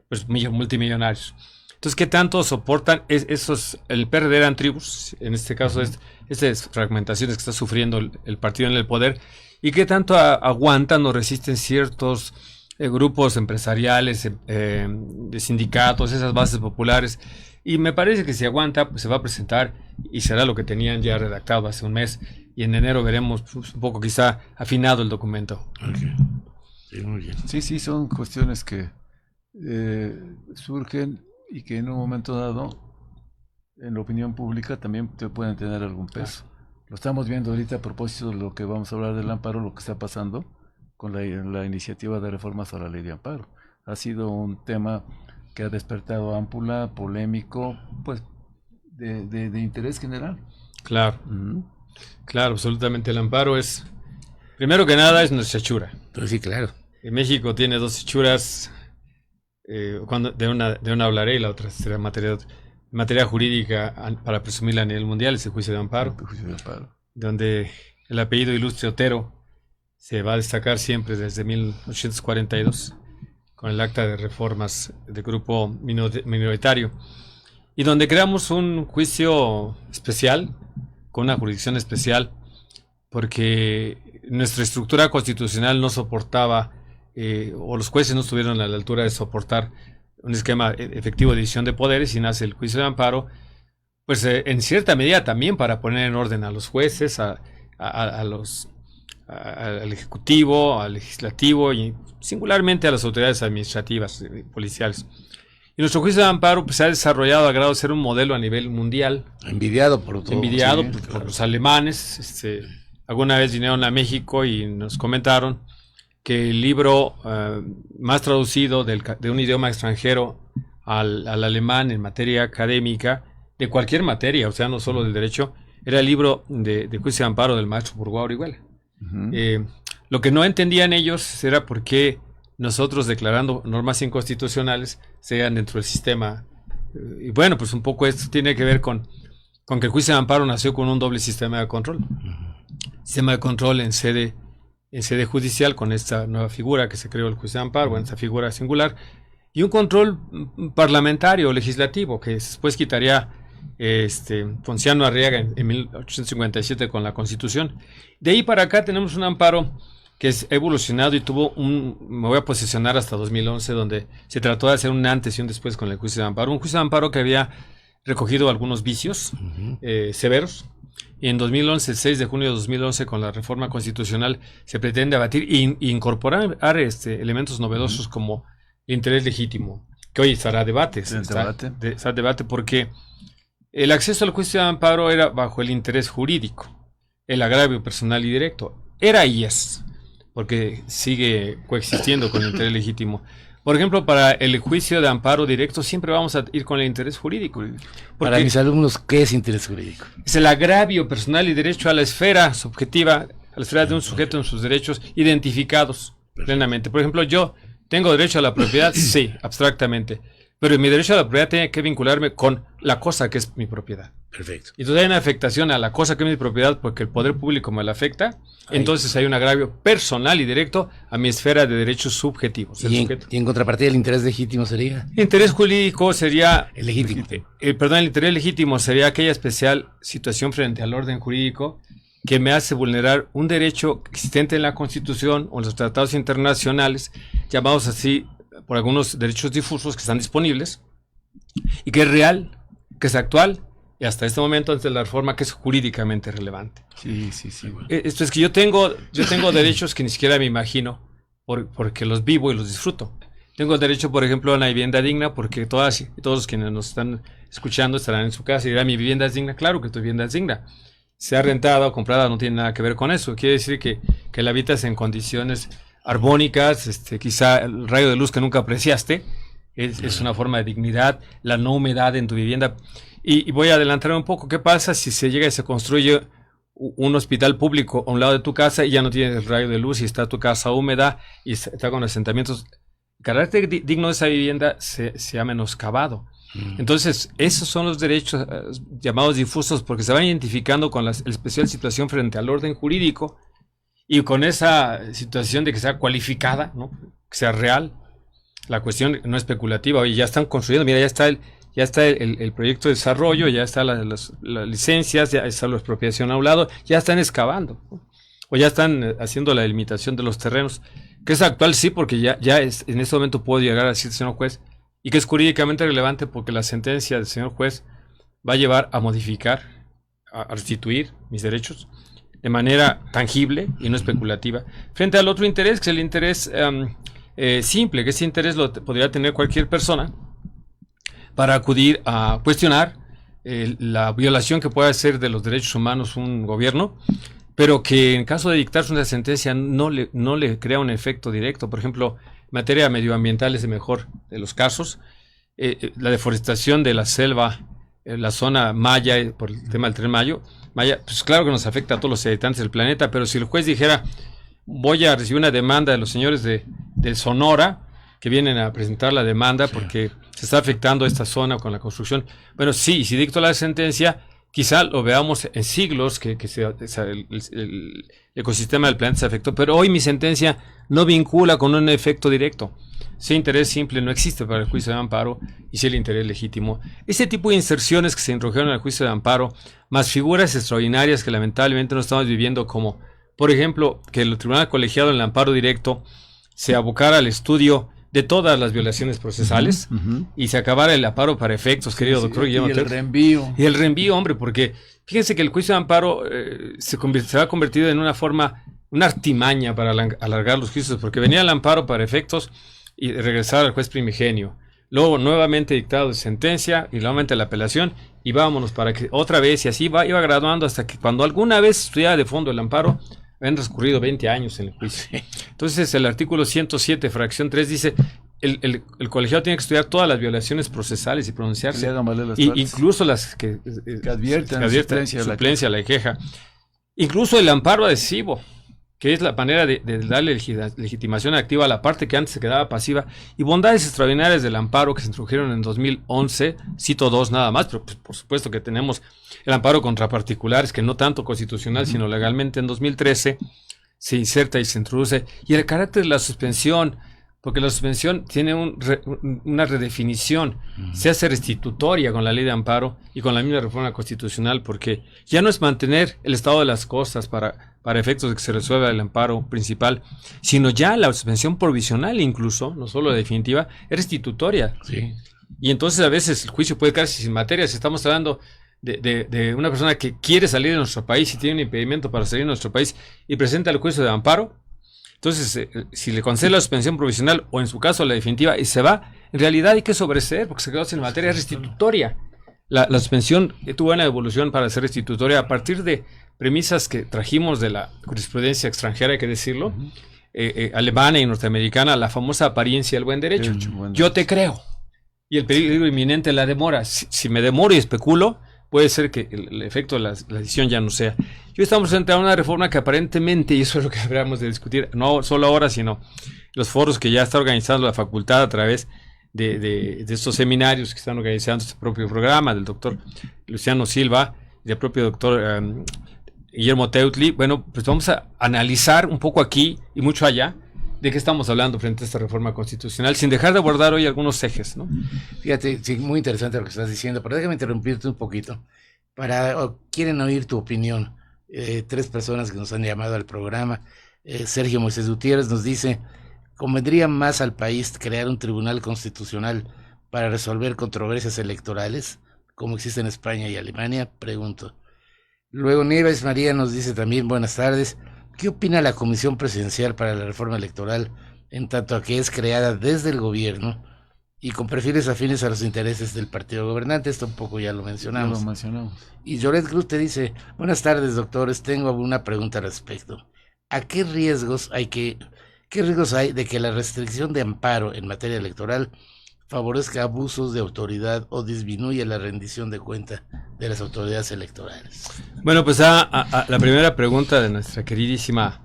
pues multimillonarios. Entonces, ¿qué tanto soportan el PRD eran tribus, en este caso, estas fragmentaciones que está sufriendo el partido en el poder, y qué tanto aguantan o resisten ciertos grupos empresariales, de sindicatos, esas bases populares? Y me parece que si aguanta, pues se va a presentar y será lo que tenían ya redactado hace un mes, y en enero veremos pues, un poco quizá afinado el documento. Okay. Sí, muy bien. Sí, son cuestiones que surgen y que en un momento dado en la opinión pública también te pueden tener algún peso. Lo estamos viendo ahorita a propósito de lo que vamos a hablar del amparo, lo que está pasando con la iniciativa de reformas a la ley de amparo. Ha sido un tema que ha despertado ámpula, polémico, pues de interés general. Claro, claro, absolutamente. El amparo es, primero que nada, es nuestra hechura. Pues sí, claro. México tiene 2 hechuras, de una hablaré y la otra será materia jurídica para presumirla a nivel mundial, es el juicio de amparo, donde el apellido ilustre Otero se va a destacar siempre desde 1842 con el acta de reformas del grupo minoritario, y donde creamos un juicio especial con una jurisdicción especial porque nuestra estructura constitucional no soportaba, o los jueces no estuvieron a la altura de soportar un esquema efectivo de división de poderes, y nace el juicio de amparo, pues en cierta medida también para poner en orden a los jueces, al ejecutivo, al legislativo y singularmente a las autoridades administrativas, policiales. Y nuestro juicio de amparo pues, se ha desarrollado a grado de ser un modelo a nivel mundial. Envidiado por todo. Envidiado sí, por claro. los alemanes. Alguna vez vinieron a México y nos comentaron que el libro más traducido de un idioma extranjero al alemán en materia académica, de cualquier materia, o sea, no solo del derecho, era el libro de juicio de amparo del maestro Burgoa Orihuela. Lo que no entendían ellos era por qué nosotros, declarando normas inconstitucionales, sean dentro del sistema. Y bueno, pues un poco esto tiene que ver con que el juicio de amparo nació con un doble sistema de control. Sistema de control en sede judicial, con esta nueva figura que se creó, el juicio de amparo, esta figura singular, y un control parlamentario, legislativo, que después quitaría Ponciano Arriaga en 1857 con la Constitución. De ahí para acá tenemos un amparo que es evolucionado y me voy a posicionar hasta 2011, donde se trató de hacer un antes y un después con el juicio de amparo. Un juicio de amparo que había recogido algunos vicios severos. Y en 2011, el 6 de junio de 2011, con la reforma constitucional, se pretende abatir e incorporar elementos novedosos como el interés legítimo, que hoy estará a debate. Está a debate porque el acceso al juicio de amparo era bajo el interés jurídico, el agravio personal y directo. Era y es. porque sigue coexistiendo con el interés legítimo. Por ejemplo, para el juicio de amparo directo siempre vamos a ir con el interés jurídico. Para mis alumnos, ¿qué es interés jurídico? Es el agravio personal y derecho a la esfera subjetiva, a la esfera de un sujeto en sus derechos identificados plenamente. Por ejemplo, yo tengo derecho a la propiedad, sí, abstractamente, pero mi derecho a la propiedad tiene que vincularme con la cosa que es mi propiedad. Perfecto. Y entonces hay una afectación a la cosa que es mi propiedad porque el poder público me la afecta. Entonces hay un agravio personal y directo a mi esfera de derechos subjetivos. Y en contrapartida, el interés legítimo sería... Interés jurídico sería... El legítimo. El interés legítimo sería aquella especial situación frente al orden jurídico que me hace vulnerar un derecho existente en la Constitución o en los tratados internacionales, llamados así por algunos derechos difusos que están disponibles, y que es real, que es actual, y hasta este momento, antes de la reforma, que es jurídicamente relevante. Sí. Esto es que yo tengo derechos que ni siquiera me imagino, porque los vivo y los disfruto. Tengo derecho, por ejemplo, a una vivienda digna, porque todas y todos los quienes nos están escuchando estarán en su casa y dirán, mi vivienda es digna. Claro que tu vivienda es digna. Sea rentada o comprada no tiene nada que ver con eso. Quiere decir que la habitas en condiciones armónicas, quizá el rayo de luz que nunca apreciaste, es una forma de dignidad, la no humedad en tu vivienda. Y voy a adelantar un poco, ¿qué pasa si se llega y se construye un hospital público a un lado de tu casa y ya no tienes el rayo de luz y está tu casa húmeda y está con asentamientos? El carácter digno de esa vivienda se ha menoscabado. Entonces, esos son los derechos llamados difusos porque se van identificando con la especial situación frente al orden jurídico y con esa situación de que sea cualificada, ¿no? Que sea real. La cuestión no especulativa. Oye, ya están construyendo, mira, ya está el proyecto de desarrollo, ya están las licencias, ya está la expropiación a un lado, ya están excavando, ¿no? O ya están haciendo la delimitación de los terrenos, que es actual sí, porque ya en este momento puedo llegar a decir, señor juez, y que es jurídicamente relevante porque la sentencia del señor juez va a llevar a modificar, a restituir mis derechos de manera tangible y no especulativa, frente al otro interés, que es el interés simple, que ese interés lo podría tener cualquier persona para acudir a cuestionar la violación que pueda hacer de los derechos humanos un gobierno, pero que en caso de dictarse una sentencia no le crea un efecto directo. Por ejemplo, en materia medioambiental es el mejor de los casos. La deforestación de la selva, la zona maya, por el tema del Tren Maya, pues claro que nos afecta a todos los habitantes del planeta, pero si el juez dijera, voy a recibir una demanda de los señores de Sonora, que vienen a presentar la demanda porque se está afectando esta zona con la construcción. Bueno, sí, si dicto la sentencia, quizá lo veamos en siglos que el ecosistema del planeta se afectó, pero hoy mi sentencia no vincula con un efecto directo. Ese interés simple no existe para el juicio de amparo y sí el interés legítimo. Ese tipo de inserciones que se introdujeron al juicio de amparo, más figuras extraordinarias que lamentablemente no estamos viviendo, como por ejemplo que el tribunal colegiado en el amparo directo se abocara al estudio de todas las violaciones procesales y se acabara el amparo para efectos, querido doctor Guillermo. Y el reenvío. Y el reenvío, hombre, porque fíjense que el juicio de amparo se ha convertido en una artimaña para alargar los juicios, porque venía el amparo para efectos y regresar al juez primigenio. Luego nuevamente dictado de sentencia y nuevamente la apelación y vámonos para que otra vez y así iba graduando hasta que cuando alguna vez estudiara de fondo el amparo, han transcurrido 20 años en el juicio. Entonces el artículo 107, fracción 3 dice, el colegiado tiene que estudiar todas las violaciones procesales y pronunciarse, incluso las que advierten suplencia a la queja, incluso el amparo adhesivo, que es la manera de darle legitimación activa a la parte que antes se quedaba pasiva, y bondades extraordinarias del amparo que se introdujeron en 2011, cito dos nada más, pero pues, por supuesto que tenemos el amparo contra particulares, que no tanto constitucional, sino legalmente en 2013, se inserta y se introduce, y el carácter de la suspensión, porque la suspensión tiene una redefinición, se hace restitutoria con la ley de amparo y con la misma reforma constitucional, porque ya no es mantener el estado de las cosas para efectos de que se resuelva el amparo principal, sino ya la suspensión provisional incluso, no solo la definitiva, es restitutoria. Sí. Y entonces a veces el juicio puede quedarse sin materia si estamos hablando de una persona que quiere salir de nuestro país y tiene un impedimento para salir de nuestro país y presenta el juicio de amparo. Entonces, si le concede la suspensión provisional o en su caso la definitiva y se va, en realidad hay que sobreseer porque se quedó sin materia restitutoria. La suspensión tuvo una evolución para ser restitutoria a partir de premisas que trajimos de la jurisprudencia extranjera, hay que decirlo. alemana y norteamericana, la famosa apariencia del buen derecho. Yo te creo. Y el peligro inminente la demora. Si me demoro y especulo, puede ser que el efecto de la decisión ya no sea. Hoy estamos frente a una reforma que aparentemente, y eso es lo que habríamos de discutir, no solo ahora, sino los foros que ya está organizando la facultad a través de estos seminarios que están organizando este propio programa, del doctor Luciano Silva y del propio doctor Guillermo Teutli. Bueno, pues vamos a analizar un poco aquí y mucho allá de qué estamos hablando frente a esta reforma constitucional, sin dejar de abordar hoy algunos ejes, ¿no? Fíjate, sí, muy interesante lo que estás diciendo, pero déjame interrumpirte un poquito. Quieren oír tu opinión. 3 personas que nos han llamado al programa. Sergio Moisés Gutiérrez nos dice: ¿convendría más al país crear un tribunal constitucional para resolver controversias electorales, como existe en España y Alemania? Pregunto. Luego Nieves María nos dice también: buenas tardes. ¿Qué opina la Comisión Presidencial para la Reforma Electoral, en tanto a que es creada desde el gobierno y con perfiles afines a los intereses del partido gobernante? Esto un poco ya lo mencionamos. Y Joret Cruz te dice: buenas tardes, doctores, tengo una pregunta al respecto. ¿Qué riesgos hay de que la restricción de amparo en materia electoral favorezca abusos de autoridad o disminuya la rendición de cuenta de las autoridades electorales? Bueno, pues a la primera pregunta de nuestra queridísima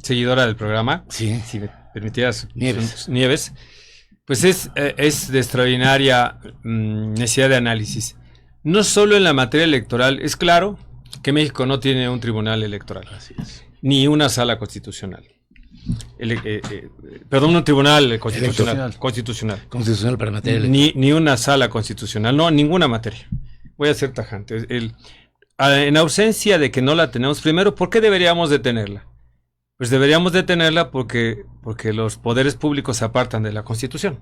seguidora del programa, sí, si me permitieras, Nieves, pues es de extraordinaria necesidad de análisis. No solo en la materia electoral, es claro que México no tiene un tribunal electoral, así es, ni una sala constitucional. Perdón, un tribunal constitucional para materia electoral. Ni una sala constitucional, no, ninguna materia. Voy a ser tajante. En ausencia de que no la tenemos, primero, ¿por qué deberíamos de tenerla? Pues deberíamos de tenerla porque los poderes públicos se apartan de la Constitución.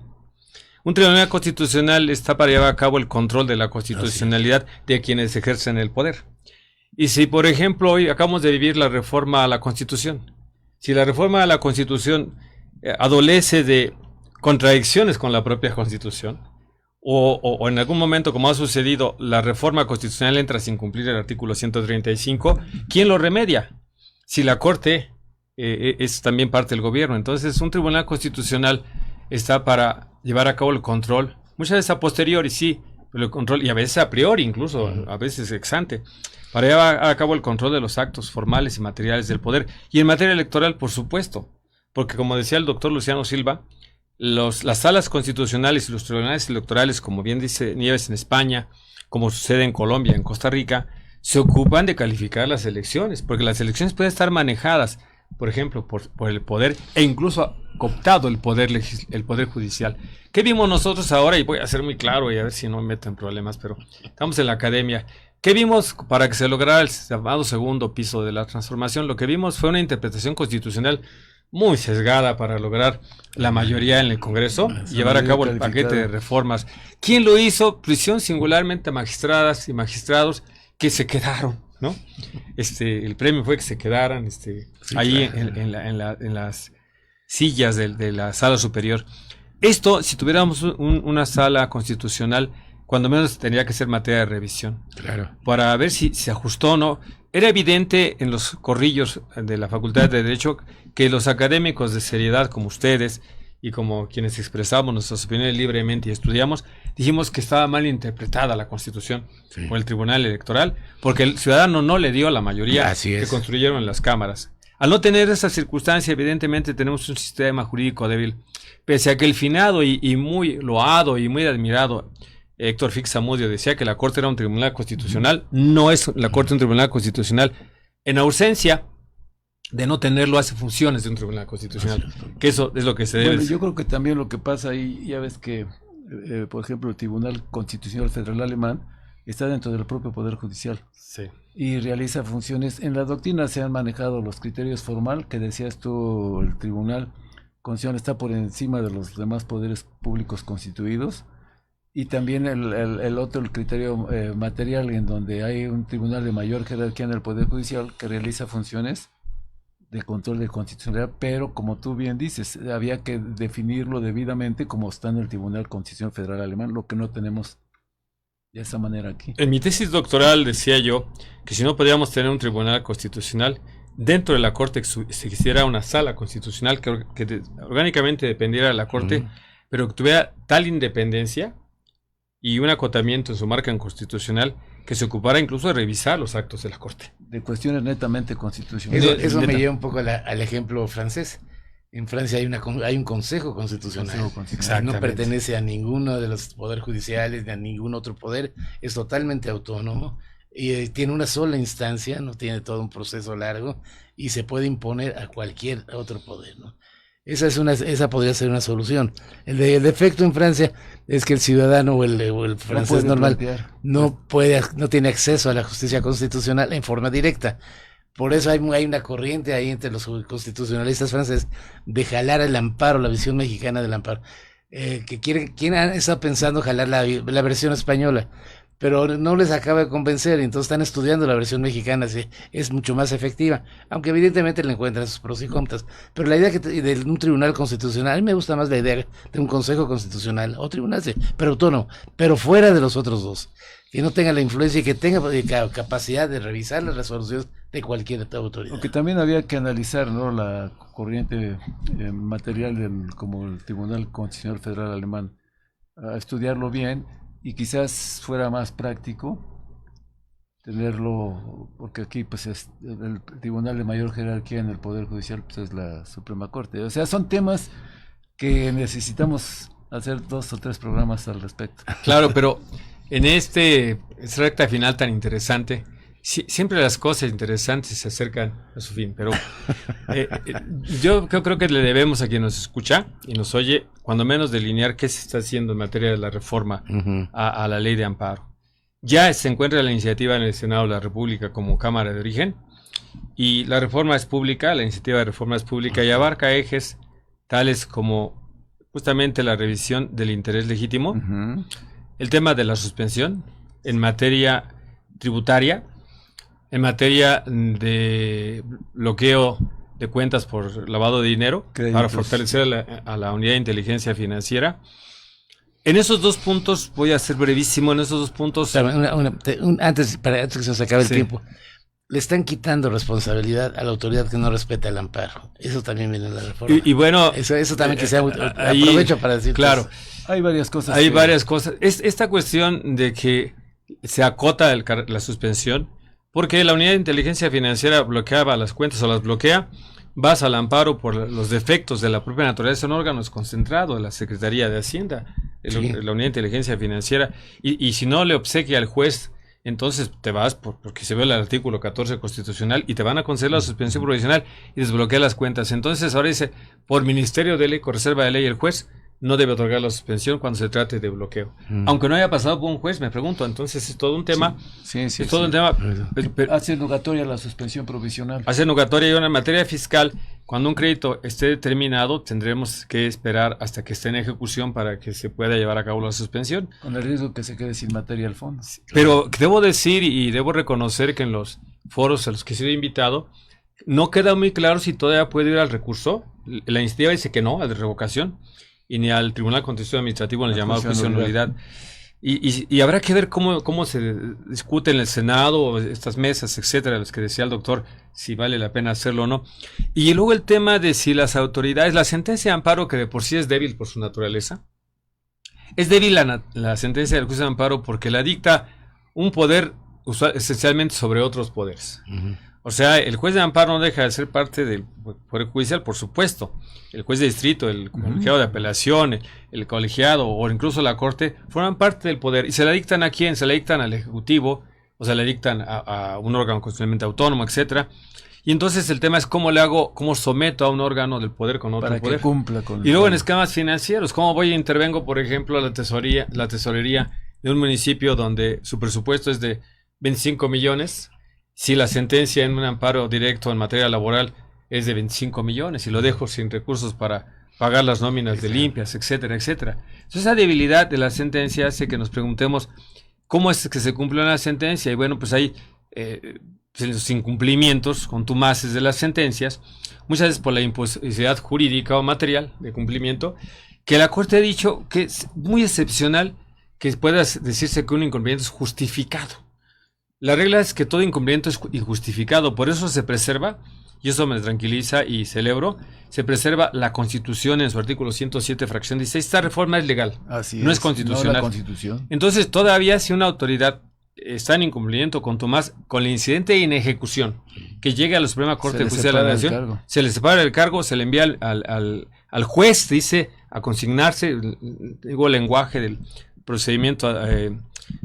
Un tribunal constitucional está para llevar a cabo el control de la constitucionalidad de quienes ejercen el poder. Y si, por ejemplo, hoy acabamos de vivir la reforma a la Constitución, si la reforma a la Constitución adolece de contradicciones con la propia Constitución, o en algún momento, como ha sucedido, la reforma constitucional entra sin cumplir el artículo 135, ¿quién lo remedia? Si la Corte es también parte del gobierno. Entonces, un tribunal constitucional está para llevar a cabo el control, muchas veces a posteriori, sí, pero el control, y a veces a priori, incluso, a veces ex ante, para llevar a cabo el control de los actos formales y materiales del poder. Y en materia electoral, por supuesto, porque como decía el doctor Luciano Silva, las salas constitucionales y los tribunales electorales, como bien dice Nieves, en España, como sucede en Colombia, en Costa Rica, se ocupan de calificar las elecciones, porque las elecciones pueden estar manejadas, por ejemplo, por el poder, e incluso cooptado el poder judicial. ¿Qué vimos nosotros ahora? Y voy a ser muy claro y a ver si no me meto en problemas, pero estamos en la academia. ¿Qué vimos para que se lograra el llamado segundo piso de la transformación? Lo que vimos fue una interpretación constitucional muy sesgada para lograr la mayoría en el Congreso y llevar a cabo el paquete de reformas. ¿Quién lo hizo? Prisión singularmente a magistradas y magistrados que se quedaron, ¿no? El premio fue que se quedaran ahí en las sillas de la sala superior. Esto, si tuviéramos una sala constitucional, cuando menos tendría que ser materia de revisión. Claro. Para ver si se ajustó o no. Era evidente en los corrillos de la Facultad de Derecho que los académicos de seriedad como ustedes y como quienes expresamos nuestras opiniones libremente y estudiamos, dijimos que estaba mal interpretada la Constitución por el Tribunal Electoral, porque el ciudadano no le dio la mayoría que construyeron en las cámaras. Al no tener esa circunstancia, evidentemente tenemos un sistema jurídico débil. Pese a que el finado y muy loado y muy admirado Héctor Fix Zamudio decía que la Corte era un tribunal constitucional, no es la Corte un tribunal constitucional. En ausencia de no tenerlo, hace funciones de un tribunal constitucional, que eso es lo que se debe. Bueno, yo creo que también lo que pasa ahí, ya ves que, por ejemplo, el Tribunal Constitucional Federal Alemán está dentro del propio Poder Judicial. Sí. Y realiza funciones. En la doctrina se han manejado los criterios formal, que decías tú, el Tribunal Constitucional está por encima de los demás poderes públicos constituidos. Y también el criterio material, en donde hay un tribunal de mayor jerarquía en el Poder Judicial que realiza funciones de control de constitucionalidad, pero como tú bien dices, había que definirlo debidamente como está en el Tribunal Constitucional Federal Alemán, lo que no tenemos de esa manera aquí. En mi tesis doctoral decía yo que si no podíamos tener un tribunal constitucional, dentro de la Corte existiera una sala constitucional que orgánicamente dependiera de la Corte, pero que tuviera tal independencia y un acotamiento en su marca constitucional que se ocupara incluso de revisar los actos de la Corte. De cuestiones netamente constitucionales. Eso me lleva un poco al ejemplo francés. En Francia hay un Consejo Constitucional. No pertenece a ninguno de los poderes judiciales ni a ningún otro poder. Es totalmente autónomo y tiene una sola instancia, no tiene todo un proceso largo y se puede imponer a cualquier otro poder, ¿no? Esa podría ser una solución. El defecto en Francia es que el ciudadano o el francés normal no tiene acceso a la justicia constitucional en forma directa. Por eso hay una corriente ahí entre los constitucionalistas franceses de jalar el amparo, la visión mexicana del amparo, que quieren está pensando jalar la versión española, pero no les acaba de convencer, entonces están estudiando la versión mexicana, si es mucho más efectiva, aunque evidentemente le encuentran sus pros y contras. Pero la idea de un tribunal constitucional, a mí me gusta más la idea de un consejo constitucional, o tribunal, pero autónomo, pero fuera de los otros dos, que no tenga la influencia y que tenga capacidad de revisar las resoluciones de cualquier autoridad. Porque también había que analizar, ¿no?, la corriente material como el Tribunal Constitucional Federal Alemán, a estudiarlo bien, y quizás fuera más práctico tenerlo, porque aquí pues es el tribunal de mayor jerarquía en el Poder Judicial, pues es la Suprema Corte. O sea, son temas que necesitamos hacer 2 o 3 programas al respecto. Claro, pero en esta recta final tan interesante, siempre las cosas interesantes se acercan a su fin, pero yo creo que le debemos a quien nos escucha y nos oye, cuando menos delinear qué se está haciendo en materia de la reforma a la ley de amparo. Ya se encuentra la iniciativa en el Senado de la República como Cámara de Origen, y la reforma es pública, la iniciativa de reforma es pública y abarca ejes tales como justamente la revisión del interés legítimo, el tema de la suspensión en materia tributaria, en materia de bloqueo de cuentas por lavado de dinero, créditos, para fortalecer a la unidad de inteligencia financiera. En esos 2 puntos, voy a ser brevísimo, en esos 2 puntos... Antes que se nos acabe el tiempo, le están quitando responsabilidad a la autoridad que no respeta el amparo. Eso también viene en la reforma. Y bueno... Eso también aprovecho para decir. Claro. Hay varias cosas. Hay varias cosas. Esta cuestión de que se acota la suspensión, porque la unidad de inteligencia financiera bloqueaba las cuentas o las bloquea, vas al amparo por los defectos de la propia naturaleza, un órgano es concentrado de la Secretaría de Hacienda, la unidad de inteligencia financiera, y si no le obsequia al juez, entonces te vas porque se ve el artículo 14 constitucional y te van a conceder la suspensión provisional y desbloquear las cuentas. Entonces ahora dice, por ministerio de ley, con reserva de ley, el juez no debe otorgar la suspensión cuando se trate de bloqueo. Aunque no haya pasado por un juez, me pregunto, entonces es todo un tema. Es todo un tema. Hace nugatoria la suspensión provisional. Hace nugatoria, y en materia fiscal, cuando un crédito esté determinado, tendremos que esperar hasta que esté en ejecución para que se pueda llevar a cabo la suspensión. Con el riesgo que se quede sin materia al fondo. Pero debo decir y debo reconocer que en los foros a los que he sido invitado, no queda muy claro si todavía puede ir al recurso. La iniciativa dice que no, a la revocación, y ni al Tribunal Contencioso Administrativo en el llamado juicio de nulidad. Y habrá que ver cómo se discute en el Senado, estas mesas, etcétera, los que decía el doctor, si vale la pena hacerlo o no. Y luego el tema de si las autoridades, la sentencia de amparo, que de por sí es débil por su naturaleza, es débil la sentencia del juicio de amparo porque la dicta un poder esencialmente sobre otros poderes. O sea, el juez de amparo no deja de ser parte del Poder Judicial, por supuesto. El juez de distrito, el colegiado de apelación, el colegiado o incluso la corte forman parte del poder. ¿Y se la dictan a quién? Se la dictan al Ejecutivo, o se la dictan a un órgano constitucionalmente autónomo, etcétera. Y entonces el tema es cómo someto a un órgano del poder con otro para poder. Que cumpla con y luego en esquemas financieros, cómo voy e intervengo, por ejemplo, la tesorería de un municipio donde su presupuesto es de 25 millones, si la sentencia en un amparo directo en materia laboral es de 25 millones y lo dejo sin recursos para pagar las nóminas de limpias, etcétera, etcétera. Entonces esa debilidad de la sentencia hace que nos preguntemos cómo es que se cumplió la sentencia. Y bueno, pues hay los incumplimientos contumaces de las sentencias, muchas veces por la imposibilidad jurídica o material de cumplimiento, que la Corte ha dicho que es muy excepcional que pueda decirse que un incumplimiento es justificado. La regla es que todo incumplimiento es injustificado, por eso se preserva y eso me tranquiliza y celebro, se preserva la Constitución en su artículo 107, fracción 16. Esta reforma es legal, Así no es constitucional. No la Constitución. Entonces, todavía si una autoridad está en incumplimiento con el incidente en ejecución, que llegue a la Suprema Corte de Justicia de la Nación, se le separa el cargo, se le envía al juez, dice, a consignarse, digo, el lenguaje del procedimiento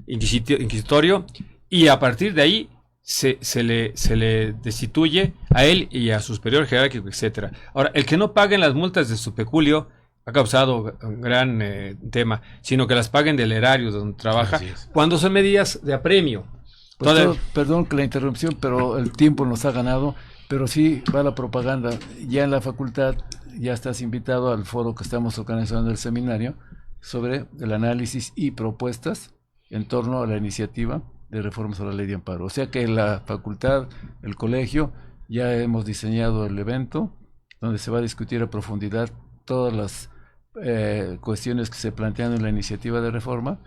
inquisitorio, y a partir de ahí se le destituye a él y a su superior jerárquico, etcétera. Ahora, el que no paguen las multas de su peculio ha causado un gran tema, sino que las paguen del erario donde trabaja, cuando son medidas de apremio. Pues perdón que la interrupción, pero el tiempo nos ha ganado, pero sí va la propaganda. Ya en la facultad ya estás invitado al foro que estamos organizando el seminario sobre el análisis y propuestas en torno a la iniciativa de reformas a la ley de amparo. O sea que la facultad, el colegio, ya hemos diseñado el evento donde se va a discutir a profundidad todas las cuestiones que se plantean en la iniciativa de reforma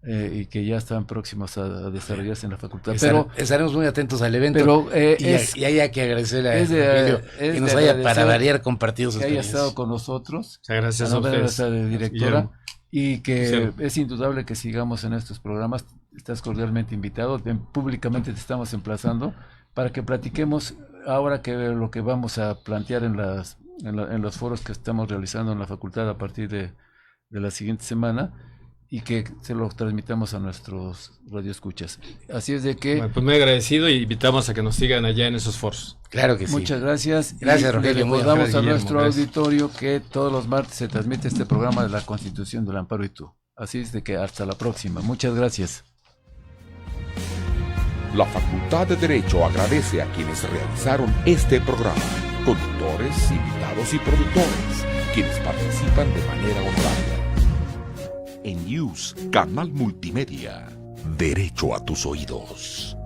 y que ya están próximas a desarrollarse en la facultad. Pero estaremos muy atentos al evento. Pero y haya que agradecerle a Rogelio que nos haya para variar compartido sus que haya experiencias. estado con nosotros. Gracias a ustedes, directora. Y que sí, es indudable que sigamos en estos programas. Estás cordialmente invitado. Públicamente te estamos emplazando para que platiquemos ahora que lo que vamos a plantear en los foros que estamos realizando en la facultad a partir de la siguiente semana, y que se lo transmitamos a nuestros radioescuchas. Así es de que... Bueno, pues muy agradecido y invitamos a que nos sigan allá en esos foros. Claro que sí. Muchas gracias. Gracias, Rogelio. Recordamos a nuestro auditorio que todos los martes se transmite este programa de la Constitución del Amparo y tú. Así es de que hasta la próxima. Muchas gracias. La Facultad de Derecho agradece a quienes realizaron este programa, conductores, invitados y productores, quienes participan de manera honoraria. En News, Canal Multimedia. Derecho a tus oídos.